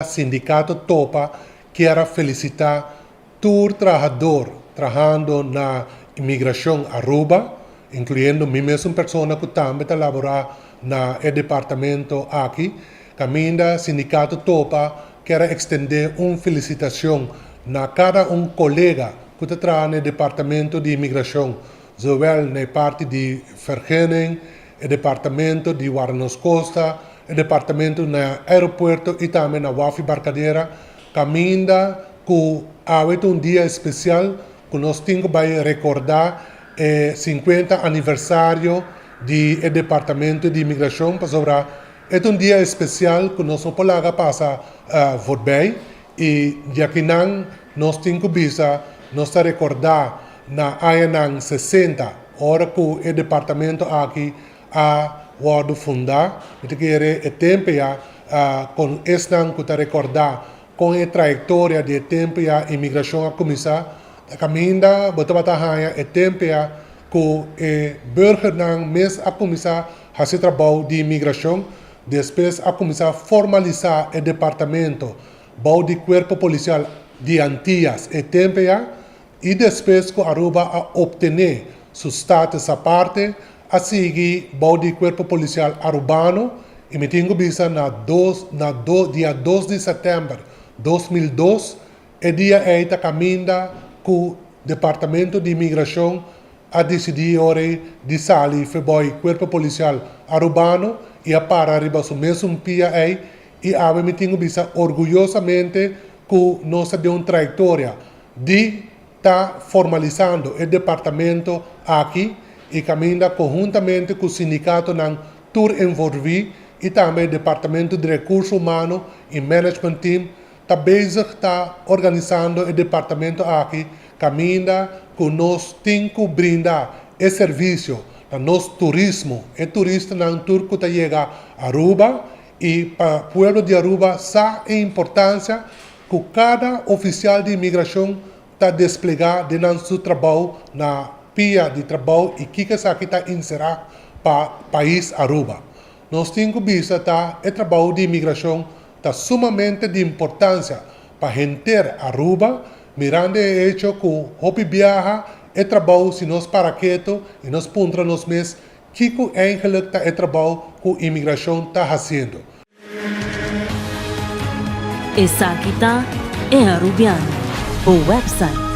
Sindicato Topa quer felicitar todo trabalhador trabalhando na imigração Aruba, incluindo mim mesmo pessoa que também trabalha no departamento aqui. Caminda Sindicato Topa quer estender uma felicitação a cada colega que trabalha no departamento de imigração, zowel na parte de Vergunning, o departamento de Guarnos Costa, o departamento no aeroporto e também na Wafi Barcadeira. Caminda que há dia especial que nós temos que recordar o 50 aniversário do departamento de imigração. É dia especial que nós não podemos passar voorbij e já que nós temos que nós recordar na área 60 hora que o departamento aqui word fundado, é tempo com esse que recordar com a trajetória de tempo a imigração a começar, a caminda, é tempo que o burger mês a começar a fazer trabalho de imigração, depois a começar a formalizar o departamento, bom de corpo policial de Antillas, é tempo e depois que Aruba a obter seu status à parte, a seguir, o Corpo Policial Arubano, e me tenho visto dia 2 de setembro de 2002, é dia que caminha que o Departamento de Imigração a decidir de sair para o Corpo Policial Arubano e a para arriba o mesmo dia e a me tenho visto orgulhosamente que nós temos uma trajetória de estar formalizando o departamento aqui e caminha conjuntamente com o sindicato Tour envolvido e também o Departamento de Recursos Humanos e Management Team está bezig, está organizando o departamento aqui, caminha que nós temos que brindar esse serviço para nosso turismo, e turista não turco que chega a Aruba e para o povo de Aruba sabe a importância que cada oficial de imigração está desplegado no seu trabalho na pia de trabalho e que está inserido para o país Aruba. Nós temos que ver que o trabalho de imigração está sumamente de importância para a gente Aruba, mirando o hecho que o hobby viaja, o trabalho se nós para quieto e nós pontra nos meses, que eigenlijk está o trabalho que a imigração está fazendo. Essa aqui está é Arubiano, o website